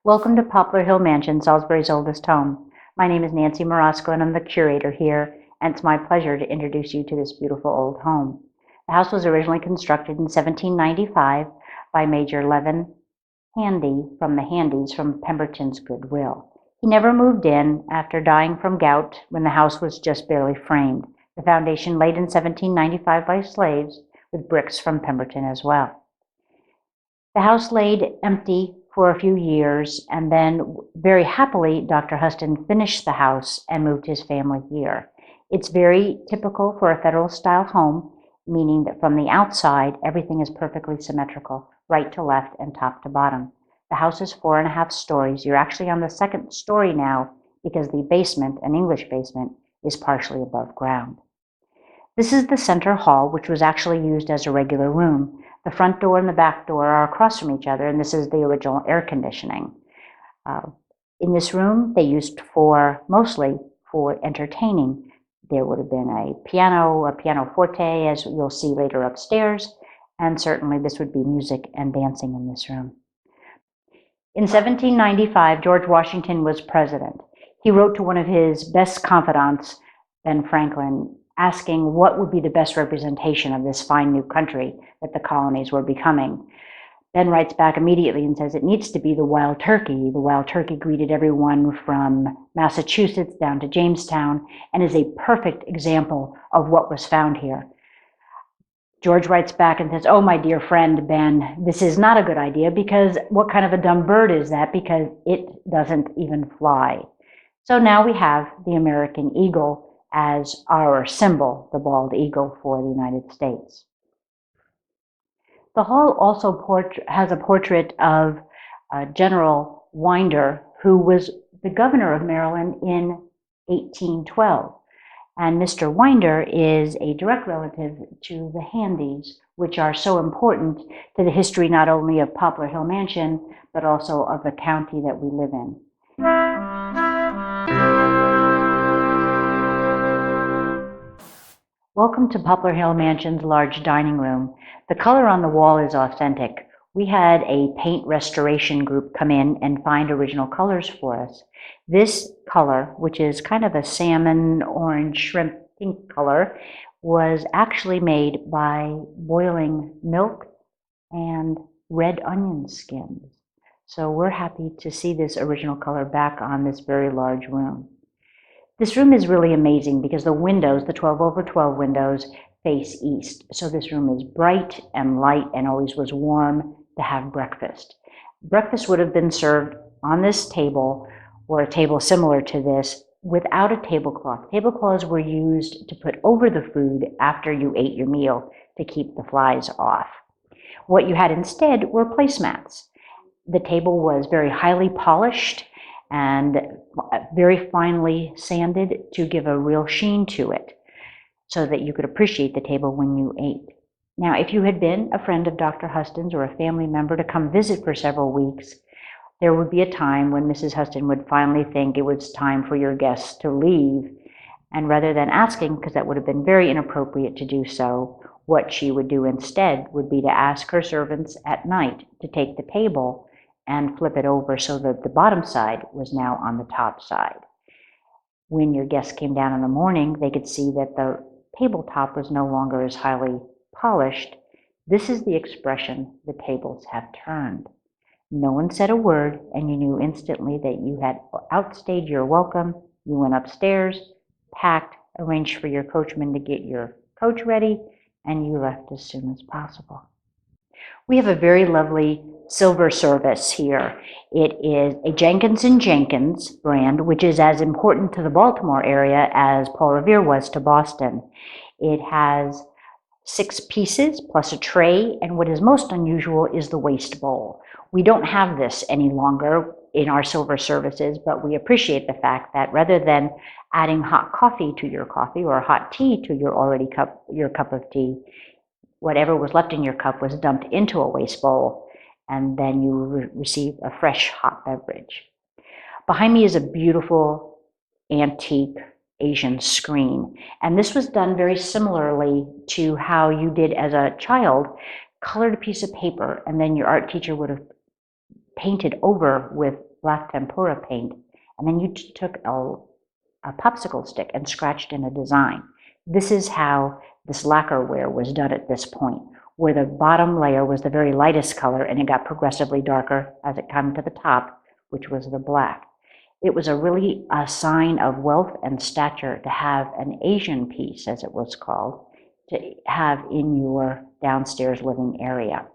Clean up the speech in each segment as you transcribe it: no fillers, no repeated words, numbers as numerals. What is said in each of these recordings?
Welcome to Poplar Hill Mansion, Salisbury's oldest home. My name is Nancy Morosco and I'm the curator here, and it's my pleasure to introduce you to this beautiful old home. The house was originally constructed in 1795 by Major Levin Handy from the Handys from Pemberton's Goodwill. He never moved in after dying from gout when the house was just barely framed. The foundation laid in 1795 by slaves with bricks from Pemberton as well. The house laid empty for a few years, and then very happily, Dr. Huston finished the house and moved his family here. It's very typical for a federal-style home, meaning that from the outside, everything is perfectly symmetrical, right to left and top to bottom. The house is 4.5 stories. You're actually on the second story now because the basement, an English basement, is partially above ground. This is the center hall, which was actually used as a regular room. The front door and the back door are across from each other, and this is the original air conditioning. In this room, they used mostly for entertaining. There would have been a piano forte, as you'll see later upstairs, and certainly this would be music and dancing in this room. In 1795, George Washington was president. He wrote to one of his best confidants, Ben Franklin, asking what would be the best representation of this fine new country that the colonies were becoming. Ben writes back immediately and says it needs to be the wild turkey. The wild turkey greeted everyone from Massachusetts down to Jamestown and is a perfect example of what was found here. George writes back and says, "Oh, my dear friend, Ben, this is not a good idea because what kind of a dumb bird is that? Because it doesn't even fly." So now we have the American eagle as our symbol, the bald eagle for the United States. The hall also has a portrait of General Winder, who was the governor of Maryland in 1812. And Mr. Winder is a direct relative to the Handys, which are so important to the history not only of Poplar Hill Mansion, but also of the county that we live in. Welcome to Poplar Hill Mansion's large dining room. The color on the wall is authentic. We had a paint restoration group come in and find original colors for us. This color, which is kind of a salmon, orange, shrimp, pink color, was actually made by boiling milk and red onion skins. So we're happy to see this original color back on this very large room. This room is really amazing because the windows, the 12/12 windows, face east. So this room is bright and light and always was warm to have breakfast. Breakfast would have been served on this table or a table similar to this without a tablecloth. Tablecloths were used to put over the food after you ate your meal to keep the flies off. What you had instead were placemats. The table was very highly polished and very finely sanded to give a real sheen to it so that you could appreciate the table when you ate. Now, if you had been a friend of Dr. Huston's or a family member to come visit for several weeks, there would be a time when Mrs. Huston would finally think it was time for your guests to leave, and rather than asking, because that would have been very inappropriate to do so, what she would do instead would be to ask her servants at night to take the table and flip it over so that the bottom side was now on the top side. When your guests came down in the morning, they could see that the tabletop was no longer as highly polished. This is the expression, the tables have turned. No one said a word, and you knew instantly that you had outstayed your welcome. You went upstairs, packed, arranged for your coachman to get your coach ready, and you left as soon as possible. We have a very lovely silver service here. It is a Jenkins & Jenkins brand, which is as important to the Baltimore area as Paul Revere was to Boston. It has 6 pieces plus a tray, and what is most unusual is the waste bowl. We don't have this any longer in our silver services, but we appreciate the fact that rather than adding hot coffee to your coffee or hot tea to your cup of tea, whatever was left in your cup was dumped into a waste bowl, and then you receive a fresh hot beverage. Behind me is a beautiful antique Asian screen, and this was done very similarly to how you did as a child, colored a piece of paper, and then your art teacher would have painted over with black tempera paint, and then you took a popsicle stick and scratched in a design. This is how this lacquerware was done at this point, where the bottom layer was the very lightest color and it got progressively darker as it came to the top, which was the black. It was really a sign of wealth and stature to have an Asian piece, as it was called, to have in your downstairs living area.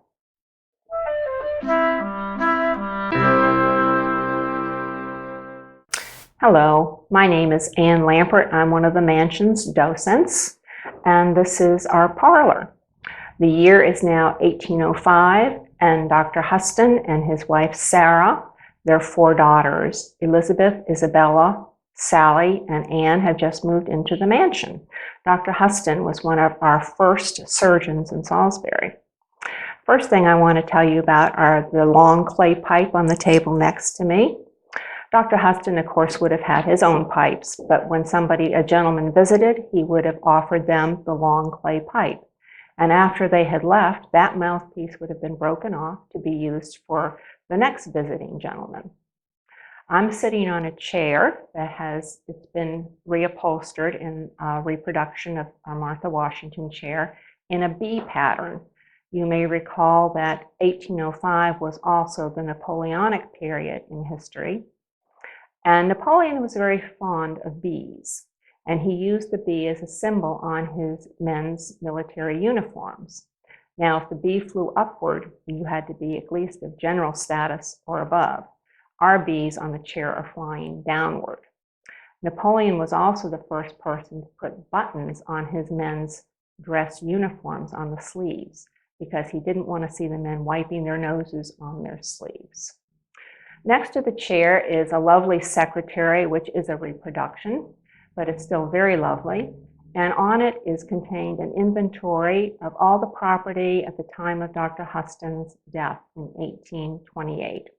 Hello, my name is Ann Lampert. I'm one of the mansion's docents, and this is our parlor. The year is now 1805, and Dr. Huston and his wife Sarah, their 4 daughters, Elizabeth, Isabella, Sally, and Anne, have just moved into the mansion. Dr. Huston was one of our first surgeons in Salisbury. First thing I want to tell you about are the long clay pipe on the table next to me. Dr. Huston, of course, would have had his own pipes, but when a gentleman visited, he would have offered them the long clay pipe. And after they had left, that mouthpiece would have been broken off to be used for the next visiting gentleman. I'm sitting on a chair it's been reupholstered in a reproduction of a Martha Washington chair in a B pattern. You may recall that 1805 was also the Napoleonic period in history. And Napoleon was very fond of bees, and he used the bee as a symbol on his men's military uniforms. Now, if the bee flew upward, you had to be at least of general status or above. Our bees on the chair are flying downward. Napoleon was also the first person to put buttons on his men's dress uniforms on the sleeves, because he didn't want to see the men wiping their noses on their sleeves. Next to the chair is a lovely secretary, which is a reproduction, but it's still very lovely. And on it is contained an inventory of all the property at the time of Dr. Huston's death in 1828.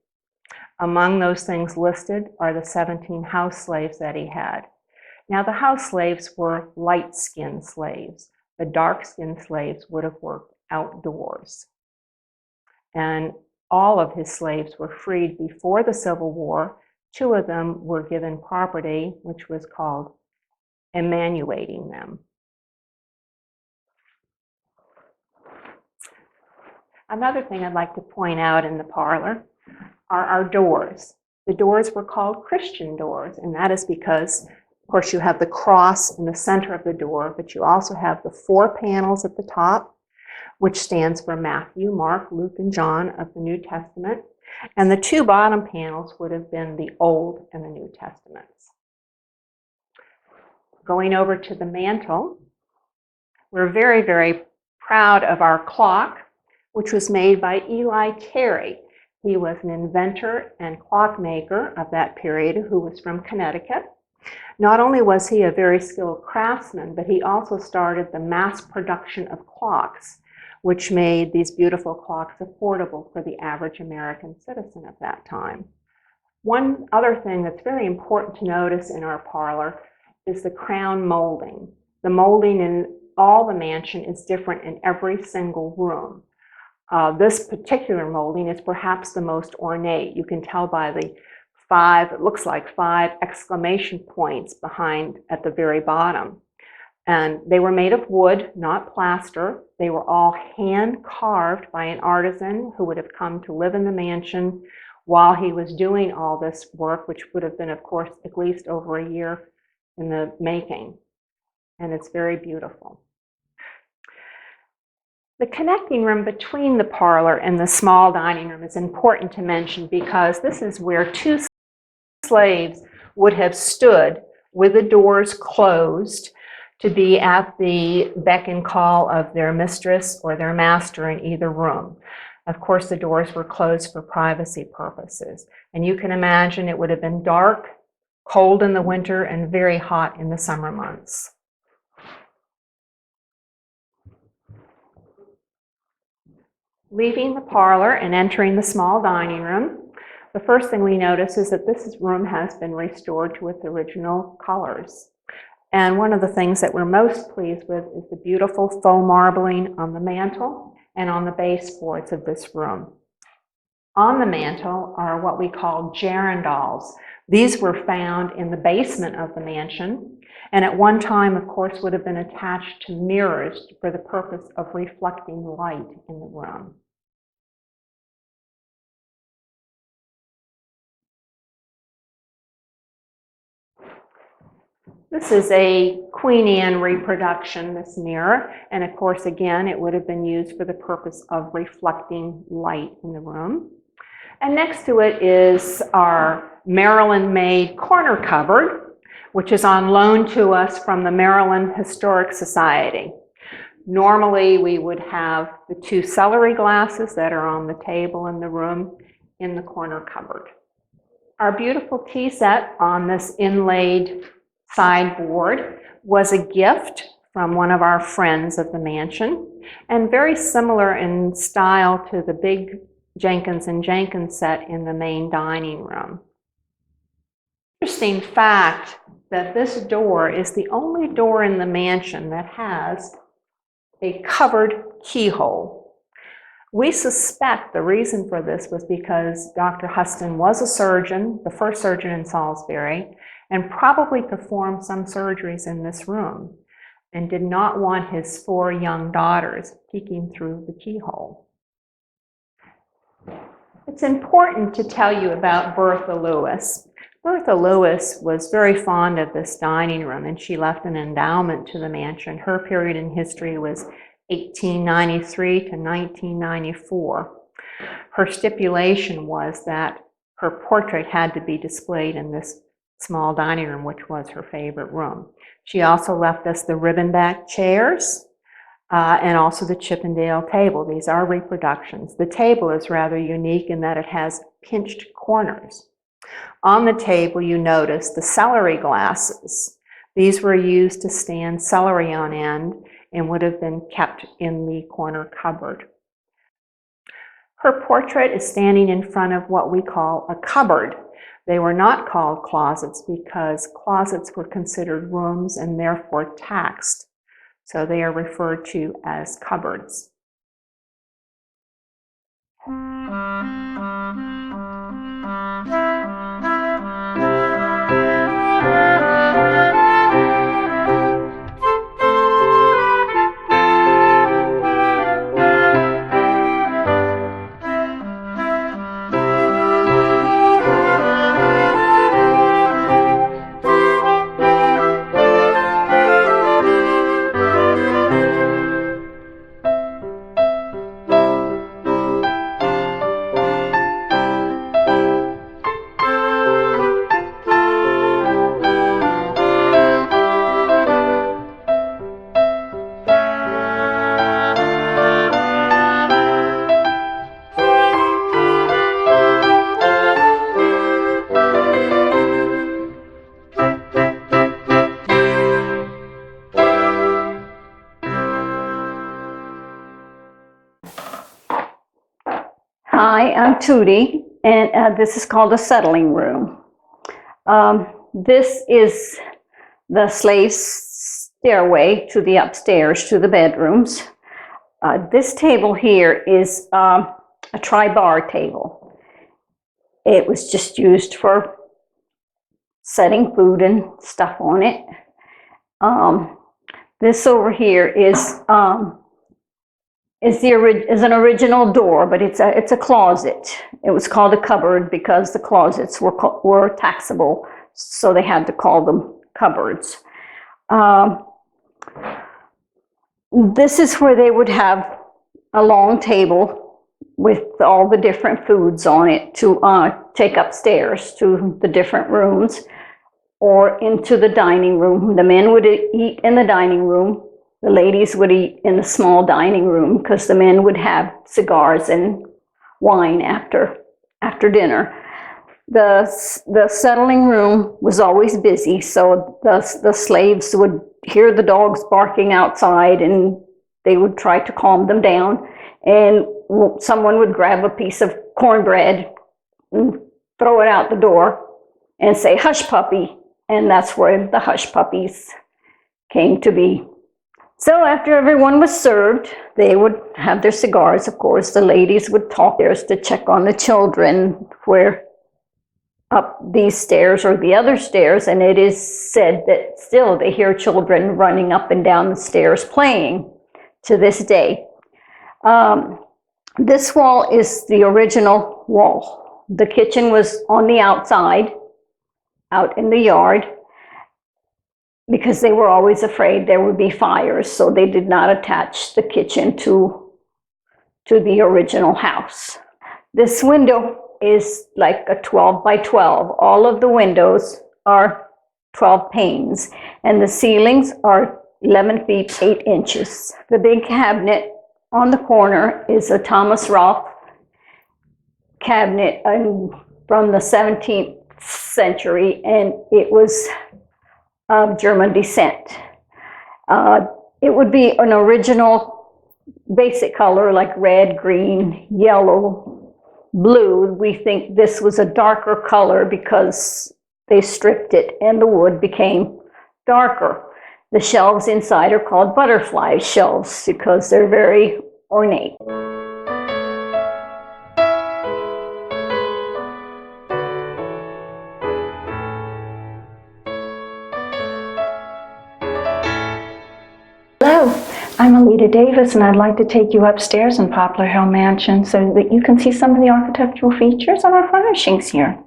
Among those things listed are the 17 house slaves that he had. Now, the house slaves were light-skinned slaves. The dark-skinned slaves would have worked outdoors. And all of his slaves were freed before the Civil War. 2 of them were given property, which was called emmanuating them. Another thing I'd like to point out in the parlor are our doors. The doors were called Christian doors, and that is because, of course, you have the cross in the center of the door, but you also have the 4 panels at the top, which stands for Matthew, Mark, Luke, and John of the New Testament. And the 2 bottom panels would have been the Old and the New Testaments. Going over to the mantle, we're very, very proud of our clock, which was made by Eli Terry. He was an inventor and clockmaker of that period who was from Connecticut. Not only was he a very skilled craftsman, but he also started the mass production of clocks, which made these beautiful clocks affordable for the average American citizen at that time. One other thing that's very important to notice in our parlor is the crown molding. The molding in all the mansion is different in every single room. This particular molding is perhaps the most ornate. You can tell by the 5, it looks like 5 exclamation points behind at the very bottom. And they were made of wood, not plaster. They were all hand carved by an artisan who would have come to live in the mansion while he was doing all this work, which would have been, of course, at least over a year in the making. And it's very beautiful. The connecting room between the parlor and the small dining room is important to mention because this is where 2 slaves would have stood with the doors closed to be at the beck and call of their mistress or their master in either room. Of course, the doors were closed for privacy purposes. And you can imagine it would have been dark, cold in the winter, and very hot in the summer months. Leaving the parlor and entering the small dining room, the first thing we notice is that this room has been restored to its original colors. And one of the things that we're most pleased with is the beautiful faux marbling on the mantle and on the baseboards of this room. On the mantel are what we call girandals. These were found in the basement of the mansion, and at one time, of course, would have been attached to mirrors for the purpose of reflecting light in the room. This is a Queen Anne reproduction, this mirror, and of course, again, it would have been used for the purpose of reflecting light in the room. And next to it is our Maryland-made corner cupboard, which is on loan to us from the Maryland Historic Society. Normally, we would have the 2 celery glasses that are on the table in the room in the corner cupboard. Our beautiful tea set on this inlaid sideboard was a gift from one of our friends of the mansion, and very similar in style to the big Jenkins & Jenkins set in the main dining room. Interesting fact that this door is the only door in the mansion that has a covered keyhole. We suspect the reason for this was because Dr. Huston was a surgeon, the first surgeon in Salisbury, and probably performed some surgeries in this room, and did not want his 4 young daughters peeking through the keyhole. It's important to tell you about Bertha Lewis. Bertha Lewis was very fond of this dining room, and she left an endowment to the mansion. Her period in history was 1893 to 1994. Her stipulation was that her portrait had to be displayed in this small dining room, which was her favorite room. She also left us the ribbon-back chairs and also the Chippendale table. These are reproductions. The table is rather unique in that it has pinched corners. On the table, you notice the celery glasses. These were used to stand celery on end and would have been kept in the corner cupboard. Her portrait is standing in front of what we call a cupboard. They were not called closets because closets were considered rooms and therefore taxed. So they are referred to as cupboards. Hi, I'm Tootie, and this is called the settling room. This is the slave stairway to the upstairs to the bedrooms. This table here is a tri-bar table. It was just used for setting food and stuff on it. This over here is an original door, but it's a closet. It was called a cupboard because the closets were taxable, so they had to call them cupboards. This is where they would have a long table with all the different foods on it to take upstairs to the different rooms or into the dining room. The men would eat in the dining room. The ladies would eat in the small dining room because the men would have cigars and wine after dinner. The settling room was always busy, so the slaves would hear the dogs barking outside and they would try to calm them down, and someone would grab a piece of cornbread and throw it out the door and say, "Hush, puppy," and that's where the hush puppies came to be So after everyone was served, they would have their cigars, of course. The ladies would talk there to check on the children, where up these stairs or the other stairs, and it is said that still they hear children running up and down the stairs playing to this day. This wall is the original wall. The kitchen was on the outside, out in the yard, because they were always afraid there would be fires, so they did not attach the kitchen to the original house. This window is like a 12 by 12. All of the windows are 12 panes, and the ceilings are 11 feet 8 inches. The big cabinet on the corner is a Thomas Roth cabinet from the 17th century, and it was of German descent. It would be an original basic color like red, green, yellow, blue. We think this was a darker color because they stripped it and the wood became darker. The shelves inside are called butterfly shelves because they're very ornate. Hello, I'm Alita Davis, and I'd like to take you upstairs in Poplar Hill Mansion so that you can see some of the architectural features of our furnishings here.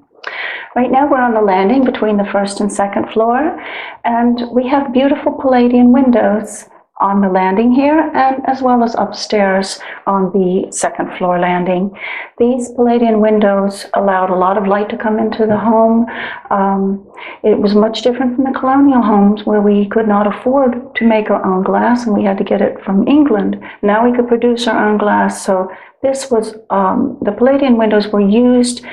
Right now we're on the landing between the first and second floor, and we have beautiful Palladium windows on the landing here, and as well as upstairs on the second floor landing. These Palladium windows allowed a lot of light to come into the home. It was much different from the colonial homes where we could not afford to make our own glass, and we had to get it from England. Now we could produce our own glass, so this was, the Palladium windows were used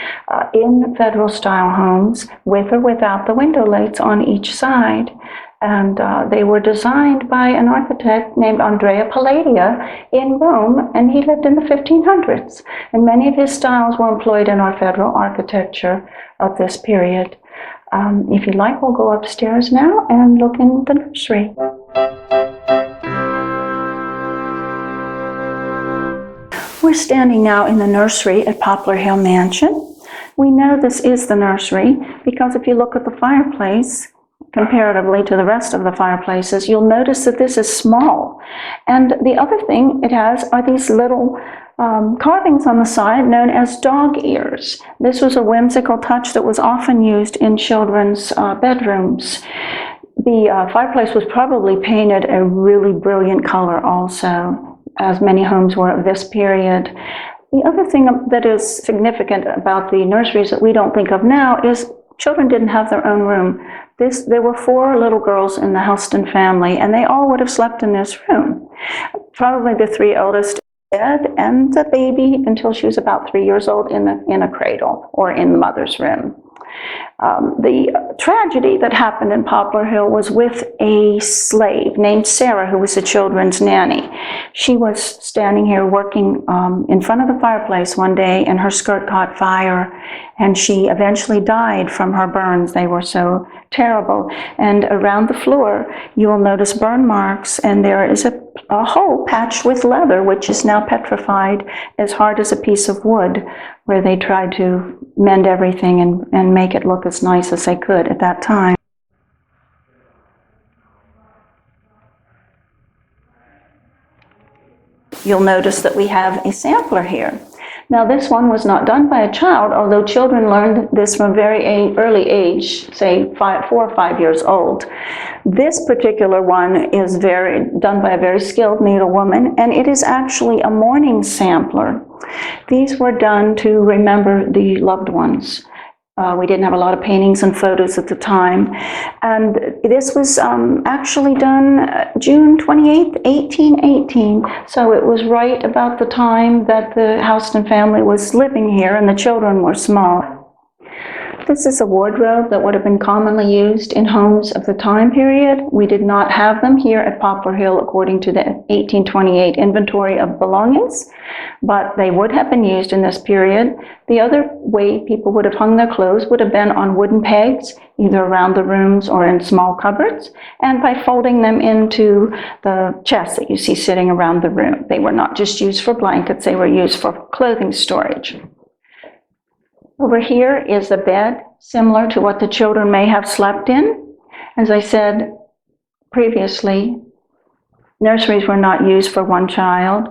in federal style homes with or without the window lates on each side. And they were designed by an architect named Andrea Palladia in Rome, and he lived in the 1500s. And many of his styles were employed in our federal architecture of this period. If you'd like, we'll go upstairs now and look in the nursery. We're standing now in the nursery at Poplar Hill Mansion. We know this is the nursery because if you look at the fireplace, comparatively to the rest of the fireplaces, you'll notice that this is small. And the other thing it has are these little carvings on the side known as dog ears. This was a whimsical touch that was often used in children's bedrooms. The fireplace was probably painted a really brilliant color also, as many homes were of this period. The other thing that is significant about the nurseries that we don't think of now is children didn't have their own room. There were 4 little girls in the Houston family, and they all would have slept in this room. Probably the 3 eldest dead, and the baby until she was about 3 years old in a cradle or in the mother's room. The tragedy that happened in Poplar Hill was with a slave named Sarah, who was a children's nanny. She was standing here working in front of the fireplace one day, and her skirt caught fire, and she eventually died from her burns. They were so terrible. And around the floor, you will notice burn marks, and there is a hole patched with leather, which is now petrified as hard as a piece of wood, where they tried to mend everything and make it look as nice as they could at that time. You'll notice that we have a sampler here. Now this one was not done by a child, although children learned this from very early age, say 4 or 5 years old. This particular one is done by a very skilled needlewoman, and it is actually a mourning sampler. These were done to remember the loved ones. We didn't have a lot of paintings and photos at the time. And this was actually done June 28th, 1818. So it was right about the time that the Houston family was living here and the children were small. This is a wardrobe that would have been commonly used in homes of the time period. We did not have them here at Poplar Hill according to the 1828 inventory of belongings, but they would have been used in this period. The other way people would have hung their clothes would have been on wooden pegs, either around the rooms or in small cupboards, and by folding them into the chests that you see sitting around the room. They were not just used for blankets, they were used for clothing storage. Over here is a bed similar to what the children may have slept in. As I said previously, nurseries were not used for one child.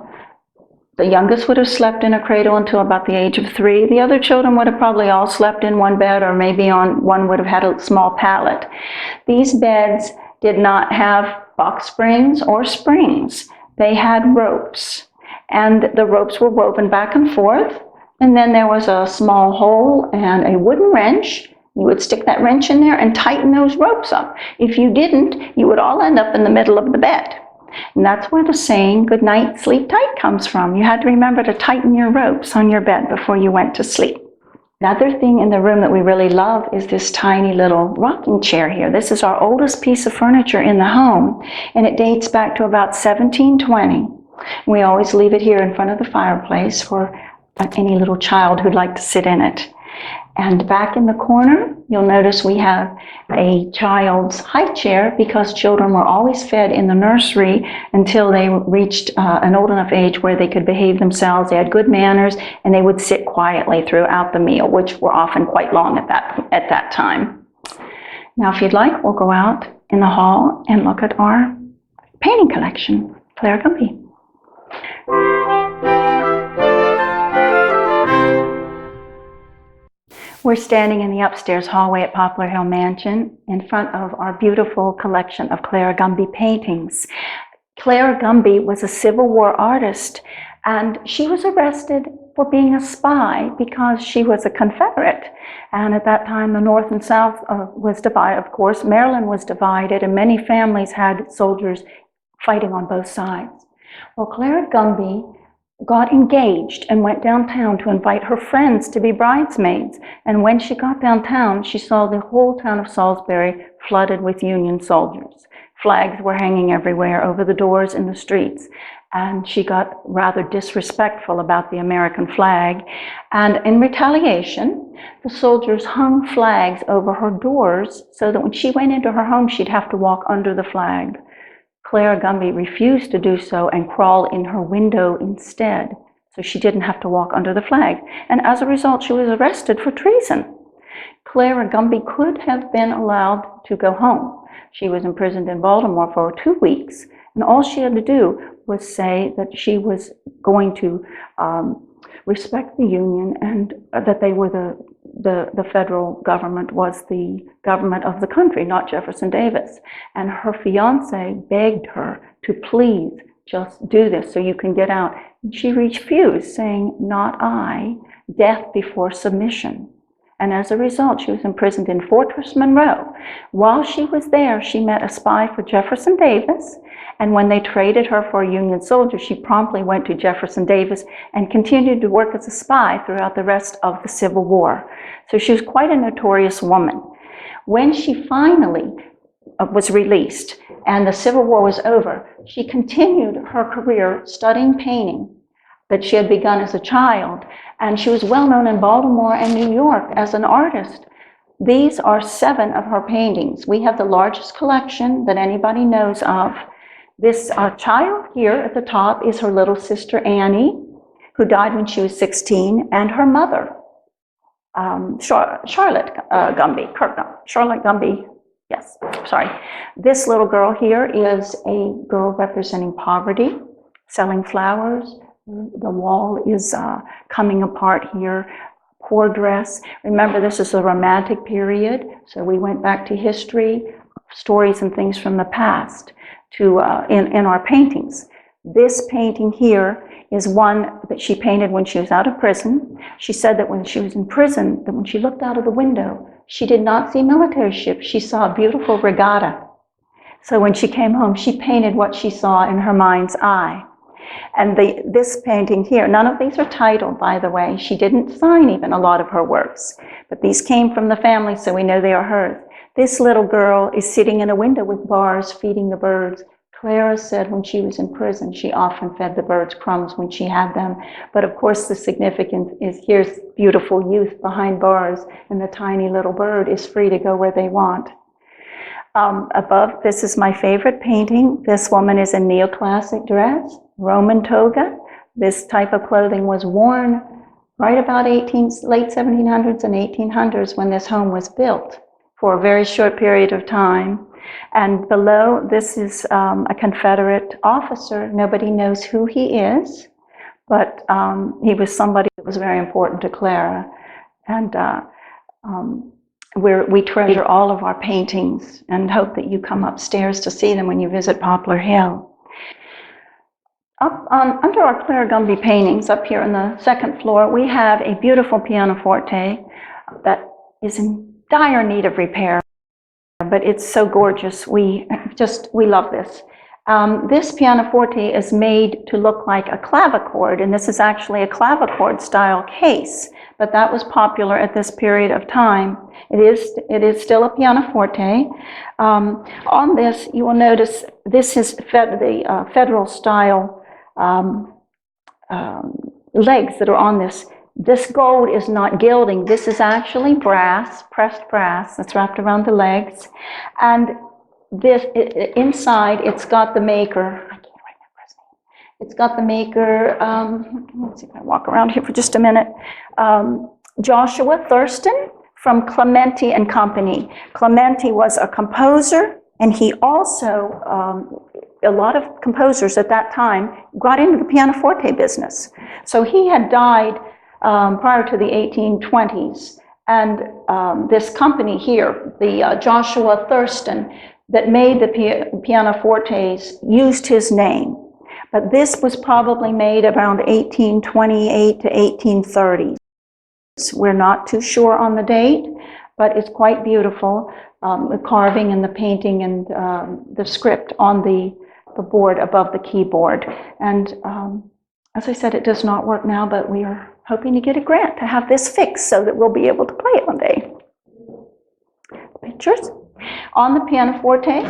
The youngest would have slept in a cradle until about the age of 3. The other children would have probably all slept in one bed, or maybe on one would have had a small pallet. These beds did not have box springs or springs. They had ropes, and the ropes were woven back and forth. And then there was a small hole and a wooden wrench. You would stick that wrench in there and tighten those ropes up. If you didn't, you would all end up in the middle of the bed. And that's where the saying, "Good night, sleep tight," comes from. You had to remember to tighten your ropes on your bed before you went to sleep. Another thing in the room that we really love is this tiny little rocking chair here. This is our oldest piece of furniture in the home, and it dates back to about 1720. We always leave it here in front of the fireplace for any little child who'd like to sit in it. And back in the corner, you'll notice we have a child's high chair, because children were always fed in the nursery until they reached an old enough age where they could behave themselves. They had good manners, and they would sit quietly throughout the meal, which were often quite long at that time. Now, if you'd like, we'll go out in the hall and look at our painting collection. Claire Gumby. We're standing in the upstairs hallway at Poplar Hill Mansion in front of our beautiful collection of Clara Gumby paintings. Clara Gumby was a Civil War artist, and she was arrested for being a spy because she was a Confederate. And at that time, the North and South was divided. Of course, Maryland was divided, and many families had soldiers fighting on both sides. Well, Clara Gumby got engaged and went downtown to invite her friends to be bridesmaids. And when she got downtown, she saw the whole town of Salisbury flooded with Union soldiers. Flags were hanging everywhere over the doors in the streets. And she got rather disrespectful about the American flag. And in retaliation, the soldiers hung flags over her doors so that when she went into her home, she'd have to walk under the flag. Clara Gumby refused to do so and crawl in her window instead, so she didn't have to walk under the flag. And as a result, she was arrested for treason. Clara Gumby could have been allowed to go home. She was imprisoned in Baltimore for 2 weeks, and all she had to do was say that she was going to respect the Union and that they were the federal government was the government of the country, not Jefferson Davis. And her fiance begged her to please just do this so you can get out. And she refused, saying, "Not I, death before submission." And as a result, she was imprisoned in Fortress Monroe. While she was there, she met a spy for Jefferson Davis, and when they traded her for a Union soldier, she promptly went to Jefferson Davis and continued to work as a spy throughout the rest of the Civil War. So she was quite a notorious woman. When she finally was released and the Civil War was over, she continued her career studying painting that she had begun as a child, and she was well known in Baltimore and New York as an artist. These are 7 of her paintings. We have the largest collection that anybody knows of. This child here at the top is her little sister Annie, who died when she was 16, and her mother, Charlotte Gumby. Yes, sorry. This little girl here is a girl representing poverty, selling flowers. The wall is coming apart here. Poor dress. Remember, this is a romantic period, so we went back to history, stories and things from the past to in our paintings. This painting here is one that she painted when she was out of prison. She said that when she was in prison, that when she looked out of the window, she did not see military ships. She saw a beautiful regatta. So when she came home, she painted what she saw in her mind's eye. And this painting here, none of these are titled, by the way. She didn't sign even a lot of her works, but these came from the family, so we know they are hers. This little girl is sitting in a window with bars feeding the birds. Clara said when she was in prison, she often fed the birds crumbs when she had them. But of course, the significance is here's beautiful youth behind bars, and the tiny little bird is free to go where they want. Above, this is my favorite painting. This woman is in neoclassic dress, Roman toga. This type of clothing was worn right about late 1700s and 1800s when this home was built for a very short period of time. And below, this is a Confederate officer. Nobody knows who he is, but he was somebody that was very important to Clara. And we treasure all of our paintings and hope that you come upstairs to see them when you visit Poplar Hill. Under our Clara Gumby paintings, up here on the second floor, we have a beautiful pianoforte that is in dire need of repair, but it's so gorgeous. We love this. This pianoforte is made to look like a clavichord, and this is actually a clavichord style case, but that was popular at this period of time. It is still a pianoforte. On this, you will notice this is the federal style legs that are on this. This gold is not gilding. This is actually brass, pressed brass that's wrapped around the legs. And this inside, it's got the maker. I can't remember his name. It's got the maker. Let's see if I walk around here for just a minute. Joshua Thurston from Clementi and Company. Clementi was a composer, and he also, a lot of composers at that time got into the pianoforte business. So he had died prior to the 1820s, and this company here, the Joshua Thurston, that made the pianofortes used his name. But this was probably made around 1828 to 1830. We're not too sure on the date, but it's quite beautiful, the carving and the painting and the script on the board above the keyboard. And as I said, it does not work now, but we are hoping to get a grant to have this fixed so that we'll be able to play it one day. Pictures. On the pianoforte,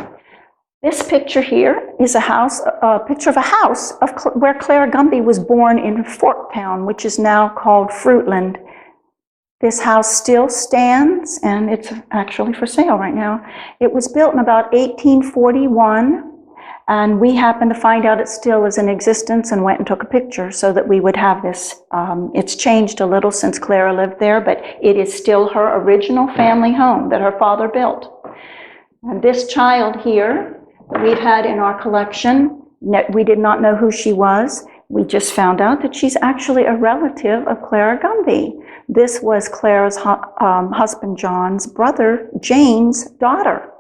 this picture here is a picture of a house where Clara Gumby was born in Forktown, which is now called Fruitland. This house still stands, and it's actually for sale right now. It was built in about 1841, and we happened to find out it still is in existence and went and took a picture so that we would have this. It's changed a little since Clara lived there, but it is still her original family home that her father built. And this child here that we've had in our collection, we did not know who she was. We just found out that she's actually a relative of Clara Gumby. This was Clara's husband John's brother Jane's daughter.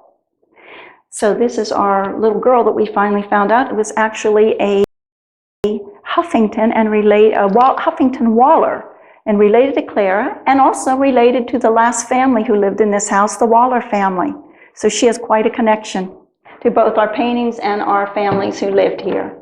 So this is our little girl that we finally found out. It was actually a Huffington and Huffington Waller, and related to Clara, and also related to the last family who lived in this house, the Waller family. So she has quite a connection to both our paintings and our families who lived here.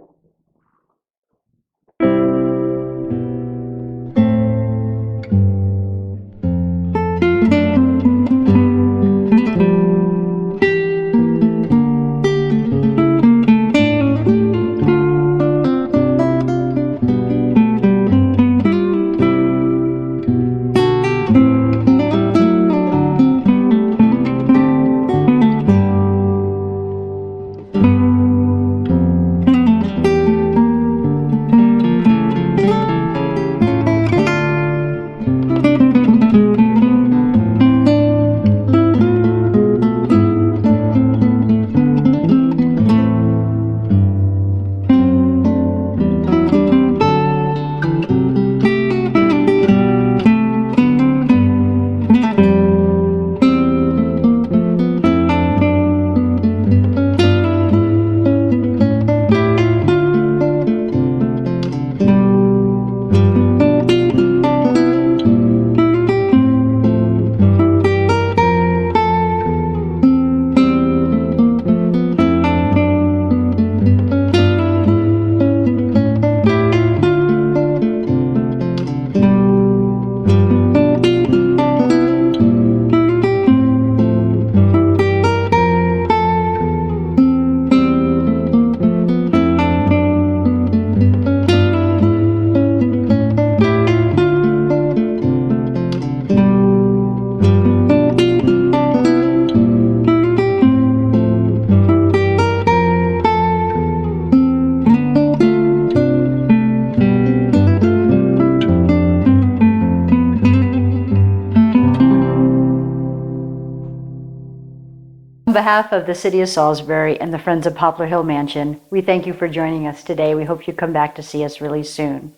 On behalf of the City of Salisbury and the Friends of Poplar Hill Mansion, we thank you for joining us today. We hope you come back to see us really soon.